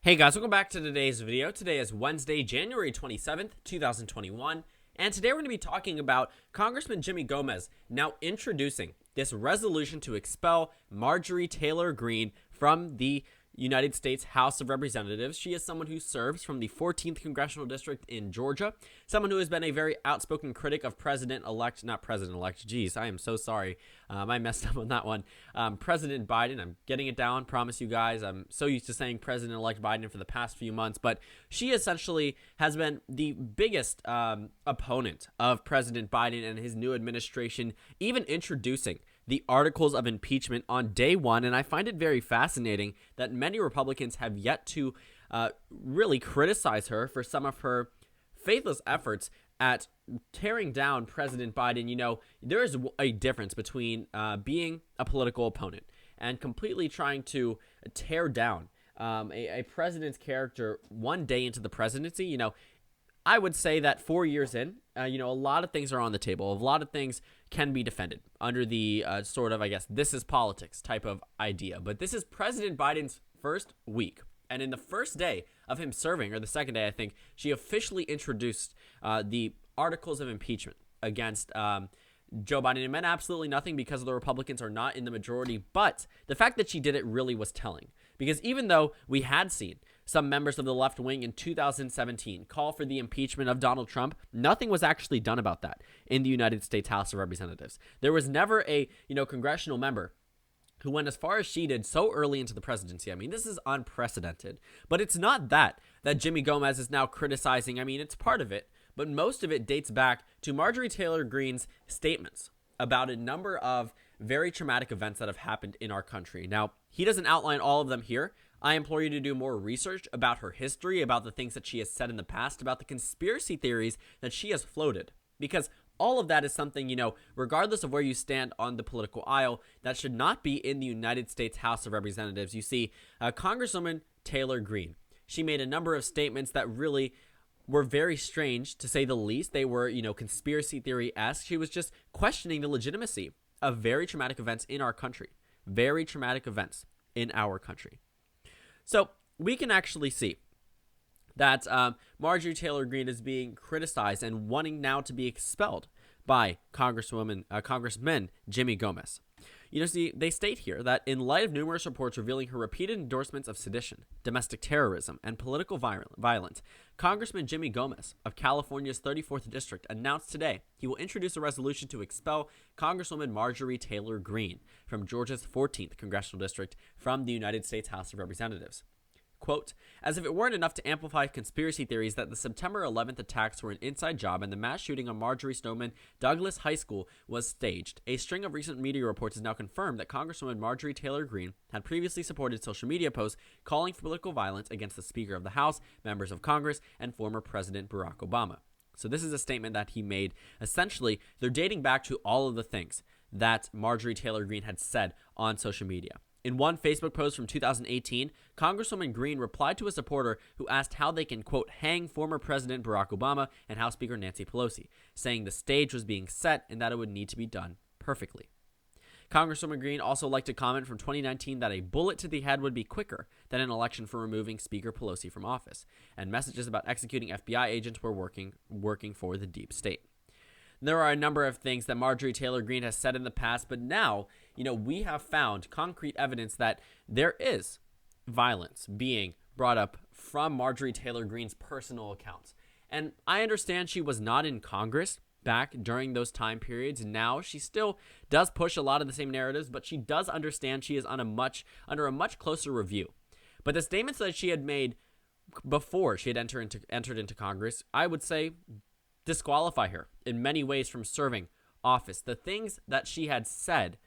Hey guys, welcome back to today's video. Today is Wednesday, January 27th, 2021, and today we're going to be talking about Congressman Jimmy Gomez now introducing this resolution to expel Marjorie Taylor Greene from the United States House of Representatives. She is someone who serves from the 14th Congressional District in Georgia, someone who has been a very outspoken critic of President-elect, geez, I am so sorry, I messed up on that one, President Biden. I'm getting it down, promise you guys. I'm so used to saying President-elect Biden for the past few months, but she essentially has been the biggest opponent of President Biden and his new administration, even introducing the articles of impeachment on day one. And I find it very fascinating that many Republicans have yet to really criticize her for some of her faithless efforts at tearing down President Biden. You know, there is a difference between being a political opponent and completely trying to tear down a president's character one day into the presidency. You know, I would say that 4 years in, a lot of things are on the table. A lot of things can be defended under the sort of, I guess, this is politics type of idea. But this is President Biden's first week. And in the first day of him serving, or the second day, I think, she officially introduced the articles of impeachment against Joe Biden. It meant absolutely nothing because the Republicans are not in the majority. But the fact that she did it really was telling. Because even though we had seen some members of the left wing in 2017 call for the impeachment of Donald Trump, nothing was actually done about that in the United States House of Representatives. There was never a, congressional member who went as far as she did so early into the presidency. I mean, this is unprecedented. But it's not that Jimmy Gomez is now criticizing. I mean, it's part of it, but most of it dates back to Marjorie Taylor Greene's statements about a number of very traumatic events that have happened in our country. Now, he doesn't outline all of them here. I implore you to do more research about her history, about the things that she has said in the past, about the conspiracy theories that she has floated. Because all of that is something, regardless of where you stand on the political aisle, that should not be in the United States House of Representatives. You see, Congresswoman Taylor Greene, she made a number of statements that really were very strange, to say the least. They were, conspiracy theory-esque. She was just questioning the legitimacy of very traumatic events in our country. Very traumatic events in our country. So we can actually see that Marjorie Taylor Greene is being criticized and wanting now to be expelled by Congressman Jimmy Gomez. See, they state here that in light of numerous reports revealing her repeated endorsements of sedition, domestic terrorism, and political violence, Congressman Jimmy Gomez of California's 34th District announced today he will introduce a resolution to expel Congresswoman Marjorie Taylor Greene from Georgia's 14th Congressional District from the United States House of Representatives. Quote, as if it weren't enough to amplify conspiracy theories that the September 11th attacks were an inside job and the mass shooting on Marjorie Stoneman Douglas High School was staged, a string of recent media reports has now confirmed that Congresswoman Marjorie Taylor Greene had previously supported social media posts calling for political violence against the Speaker of the House, members of Congress, and former President Barack Obama. So this is a statement that he made. Essentially, they're dating back to all of the things that Marjorie Taylor Greene had said on social media. In one Facebook post from 2018, Congresswoman Greene replied to a supporter who asked how they can, quote, hang former President Barack Obama and House Speaker Nancy Pelosi, saying the stage was being set and that it would need to be done perfectly. Congresswoman Greene also liked a comment from 2019 that a bullet to the head would be quicker than an election for removing Speaker Pelosi from office, and messages about executing FBI agents were working for the deep state. There are a number of things that Marjorie Taylor Greene has said in the past, but now, we have found concrete evidence that there is violence being brought up from Marjorie Taylor Greene's personal accounts. And I understand she was not in Congress back during those time periods. Now she still does push a lot of the same narratives, but she does understand she is under a much closer review. But the statements that she had made before she had entered into Congress, I would say, disqualify her in many ways from serving office. The things that she had said,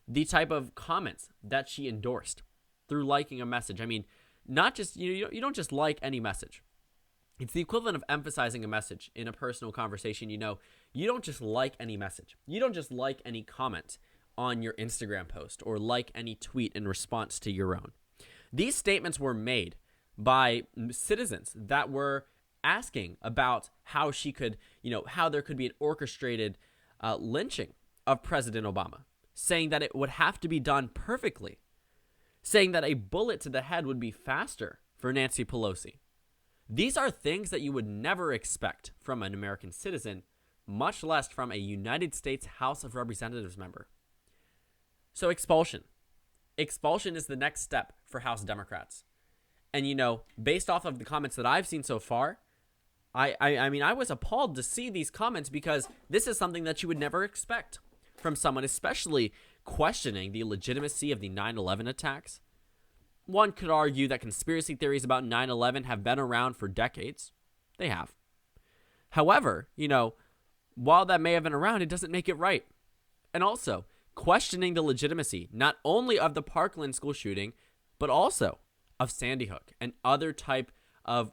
the type of comments that she endorsed through liking a message. I mean, not just, you don't just like any message. It's the equivalent of emphasizing a message in a personal conversation. You don't just like any message. You don't just like any comment on your Instagram post or like any tweet in response to your own. These statements were made by citizens that were asking about how she could, how there could be an orchestrated lynching of President Obama, saying that it would have to be done perfectly, saying that a bullet to the head would be faster for Nancy Pelosi. These are things that you would never expect from an American citizen, much less from a United States House of Representatives member. So expulsion. Expulsion is the next step for House Democrats. And, based off of the comments that I've seen so far, I was appalled to see these comments because this is something that you would never expect from someone, especially questioning the legitimacy of the 9/11 attacks. One could argue that conspiracy theories about 9/11 have been around for decades. They have. However, while that may have been around, it doesn't make it right. And also, questioning the legitimacy not only of the Parkland school shooting, but also of Sandy Hook and other type of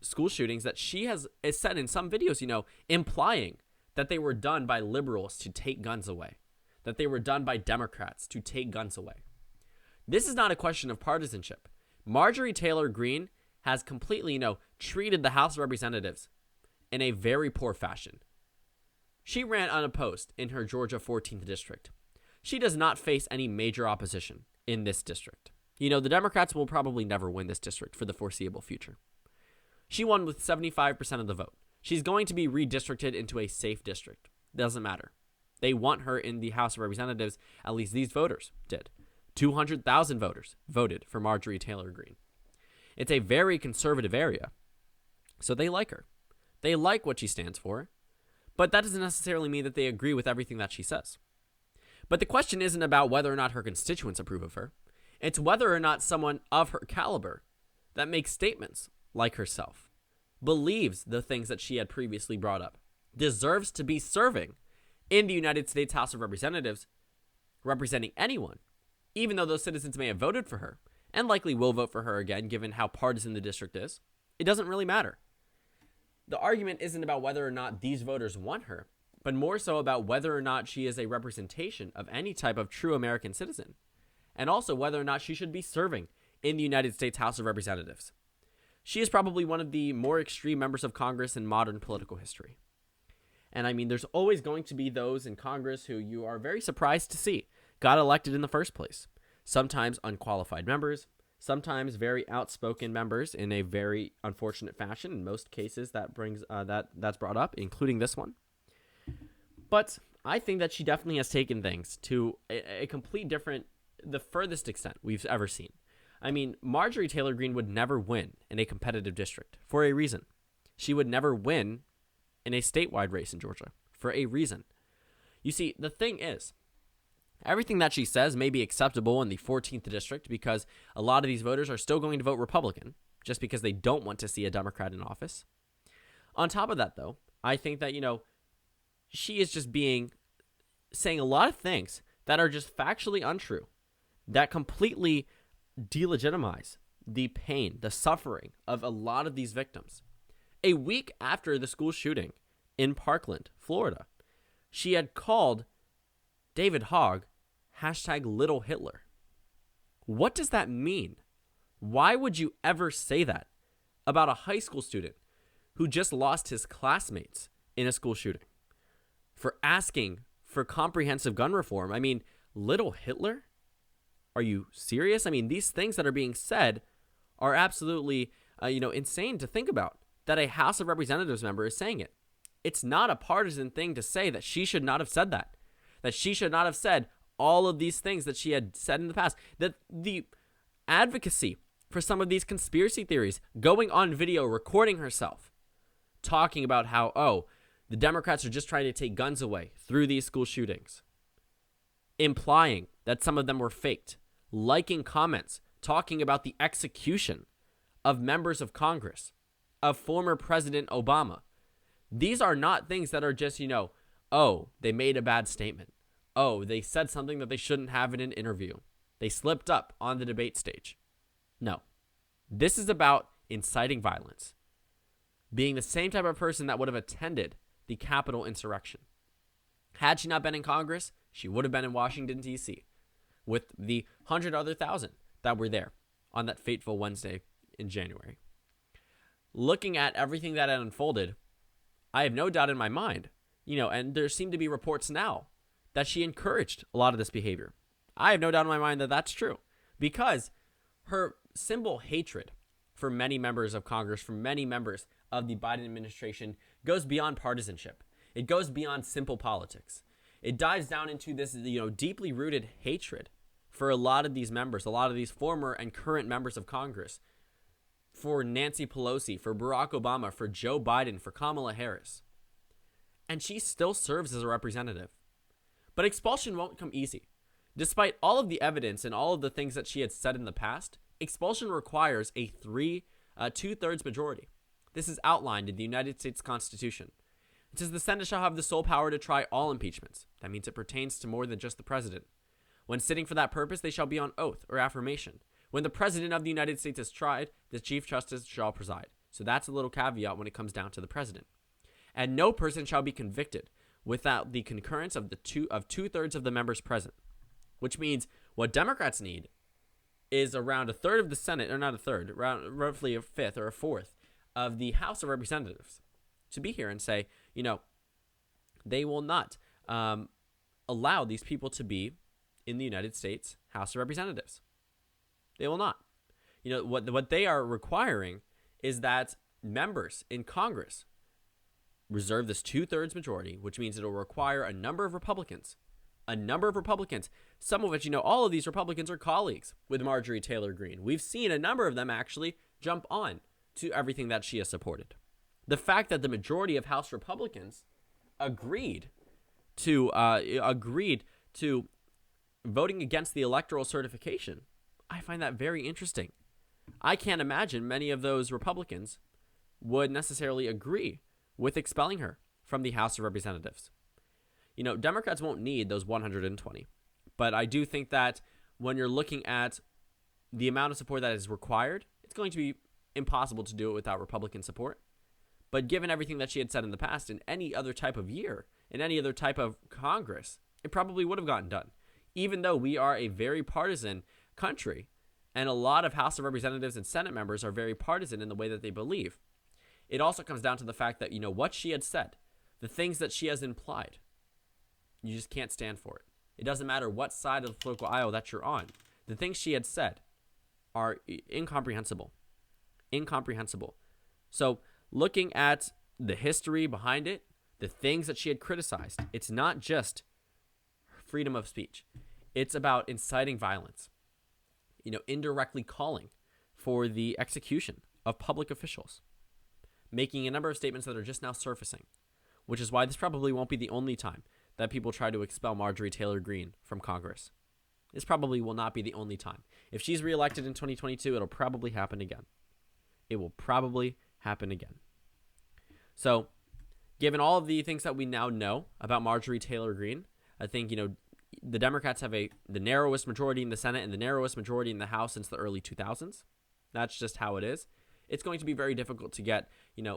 school shootings that she has said in some videos, implying that they were done by liberals to take guns away, that they were done by Democrats to take guns away. This is not a question of partisanship. Marjorie Taylor Greene has completely, treated the House of Representatives in a very poor fashion. She ran unopposed in her Georgia 14th district. She does not face any major opposition in this district. The Democrats will probably never win this district for the foreseeable future. She won with 75% of the vote. She's going to be redistricted into a safe district. Doesn't matter. They want her in the House of Representatives. At least these voters did. 200,000 voters voted for Marjorie Taylor Greene. It's a very conservative area, so they like her. They like what she stands for, but that doesn't necessarily mean that they agree with everything that she says. But the question isn't about whether or not her constituents approve of her. It's whether or not someone of her caliber that makes statements like herself, believes the things that she had previously brought up, deserves to be serving in the United States House of Representatives, representing anyone, even though those citizens may have voted for her and likely will vote for her again, given how partisan the district is. It doesn't really matter. The argument isn't about whether or not these voters want her, but more so about whether or not she is a representation of any type of true American citizen, and also whether or not she should be serving in the United States House of Representatives. She is probably one of the more extreme members of Congress in modern political history. And there's always going to be those in Congress who you are very surprised to see got elected in the first place. Sometimes unqualified members, sometimes very outspoken members in a very unfortunate fashion. In most cases, that's brought up, including this one. But I think that she definitely has taken things to a complete different, the furthest extent we've ever seen. Marjorie Taylor Greene would never win in a competitive district for a reason. She would never win in a statewide race in Georgia for a reason. You see, the thing is, everything that she says may be acceptable in the 14th district because a lot of these voters are still going to vote Republican just because they don't want to see a Democrat in office. On top of that, though, I think that, she is just saying a lot of things that are just factually untrue, that completely delegitimize the pain, the suffering of a lot of these victims. A week after the school shooting in Parkland, Florida, she had called David Hogg #Little Hitler. What does that mean? Why would you ever say that about a high school student who just lost his classmates in a school shooting for asking for comprehensive gun reform? Little Hitler? Are you serious? These things that are being said are absolutely, insane to think about, that a House of Representatives member is saying it. It's not a partisan thing to say that she should not have said that she should not have said all of these things that she had said in the past, that the advocacy for some of these conspiracy theories, going on video, recording herself, talking about how, the Democrats are just trying to take guns away through these school shootings, implying that some of them were faked, liking comments, talking about the execution of members of Congress, of former President Obama. These are not things that are just, they made a bad statement. They said something that they shouldn't have in an interview. They slipped up on the debate stage. No. This is about inciting violence, being the same type of person that would have attended the Capitol insurrection. Had she not been in Congress, she would have been in Washington, D.C., with the 100,000 that were there on that fateful Wednesday in January. Looking at everything that had unfolded, I have no doubt in my mind, and there seem to be reports now that she encouraged a lot of this behavior. I have no doubt in my mind that that's true, because her simple hatred for for many members of Congress, for many members of the Biden administration, goes beyond partisanship. It goes beyond simple politics. It dives down into this, deeply rooted hatred for a lot of these members, a lot of these former and current members of Congress, for Nancy Pelosi, for Barack Obama, for Joe Biden, for Kamala Harris. And she still serves as a representative. But expulsion won't come easy. Despite all of the evidence and all of the things that she had said in the past, expulsion requires a two-thirds majority. This is outlined in the United States Constitution. It says the Senate shall have the sole power to try all impeachments. That means it pertains to more than just the president. When sitting for that purpose, they shall be on oath or affirmation. When the president of the United States is tried, the Chief Justice shall preside. So that's a little caveat when it comes down to the president. And no person shall be convicted without the concurrence of two-thirds of the members present. Which means what Democrats need is around a third of the Senate, or not a third, around roughly a fifth or a fourth of the House of Representatives to be here and say, they will not allow these people to be in the United States House of Representatives. They will not. What they are requiring is that members in Congress reserve this two-thirds majority, which means it'll require a number of Republicans, some of which, all of these Republicans are colleagues with Marjorie Taylor Greene. We've seen a number of them actually jump on to everything that she has supported. The fact that the majority of House Republicans agreed to voting against the electoral certification, I find that very interesting. I can't imagine many of those Republicans would necessarily agree with expelling her from the House of Representatives. Democrats won't need those 120, but I do think that when you're looking at the amount of support that is required, it's going to be impossible to do it without Republican support. But given everything that she had said in the past, in any other type of year, in any other type of Congress, it probably would have gotten done. Even though we are a very partisan country, and a lot of House of Representatives and Senate members are very partisan in the way that they believe, it also comes down to the fact that, what she had said, the things that she has implied, you just can't stand for it. It doesn't matter what side of the political aisle that you're on. The things she had said are incomprehensible. So looking at the history behind it, the things that she had criticized, it's not just freedom of speech. It's about inciting violence, indirectly calling for the execution of public officials, making a number of statements that are just now surfacing, which is why this probably won't be the only time that people try to expel Marjorie Taylor Greene from Congress. This probably will not be the only time. If she's reelected in 2022, it'll probably happen again. It will probably happen again. So, given all of the things that we now know about Marjorie Taylor Greene, I think, the Democrats have the narrowest majority in the Senate and the narrowest majority in the House since the early 2000s. That's just how it is. It's going to be very difficult to get,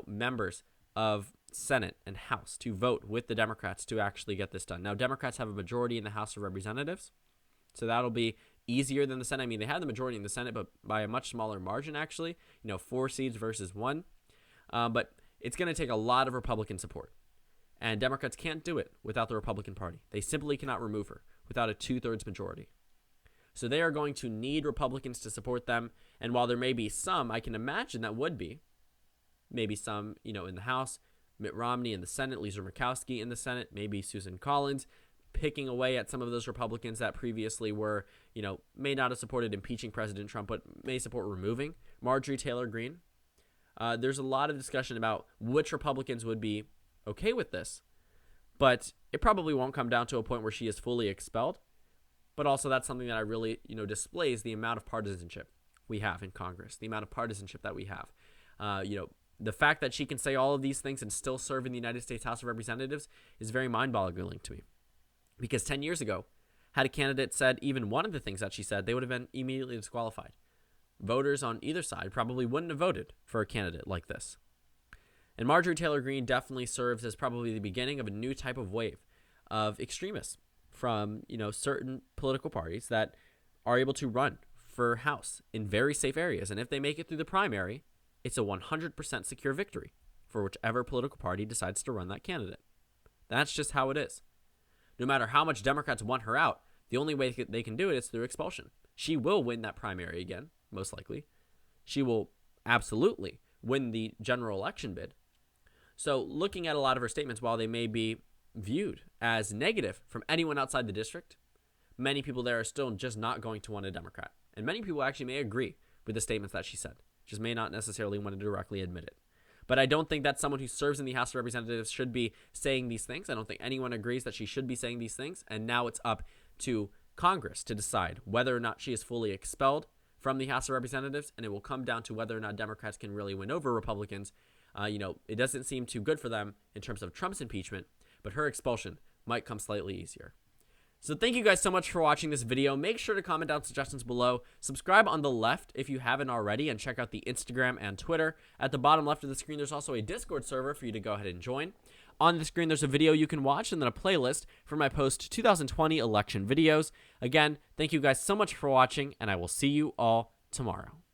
members of Senate and House to vote with the Democrats to actually get this done. Now, Democrats have a majority in the House of Representatives, so that'll be easier than the Senate. I mean, they had the majority in the Senate, but by a much smaller margin, actually. 4 seats versus 1. But it's going to take a lot of Republican support. And Democrats can't do it without the Republican Party. They simply cannot remove her without a two-thirds majority. So they are going to need Republicans to support them. And while there may be some, I can imagine that would be, maybe some, in the House, Mitt Romney in the Senate, Lisa Murkowski in the Senate, maybe Susan Collins, picking away at some of those Republicans that previously were, may not have supported impeaching President Trump, but may support removing Marjorie Taylor Greene. There's a lot of discussion about which Republicans would be okay with this, but it probably won't come down to a point where she is fully expelled. But also that's something that I really, displays the amount of partisanship we have in Congress, the amount of partisanship that we have. The fact that she can say all of these things and still serve in the United States House of Representatives is very mind-boggling to me. Because 10 years ago, had a candidate said even one of the things that she said, they would have been immediately disqualified. Voters on either side probably wouldn't have voted for a candidate like this. And Marjorie Taylor Greene definitely serves as probably the beginning of a new type of wave of extremists from, certain political parties that are able to run for House in very safe areas. And if they make it through the primary, it's a 100% secure victory for whichever political party decides to run that candidate. That's just how it is. No matter how much Democrats want her out, the only way they can do it is through expulsion. She will win that primary again, most likely. She will absolutely win the general election bid. So looking at a lot of her statements, while they may be viewed as negative from anyone outside the district, many people there are still just not going to want a Democrat. And many people actually may agree with the statements that she said, just may not necessarily want to directly admit it. But I don't think that someone who serves in the House of Representatives should be saying these things. I don't think anyone agrees that she should be saying these things. And now it's up to Congress to decide whether or not she is fully expelled from the House of Representatives. And it will come down to whether or not Democrats can really win over Republicans. It doesn't seem too good for them in terms of Trump's impeachment, but her expulsion might come slightly easier. So thank you guys so much for watching this video. Make sure to comment down suggestions below. Subscribe on the left if you haven't already, and check out the Instagram and Twitter. At the bottom left of the screen, there's also a Discord server for you to go ahead and join. On the screen, there's a video you can watch and then a playlist for my post-2020 election videos. Again, thank you guys so much for watching, and I will see you all tomorrow.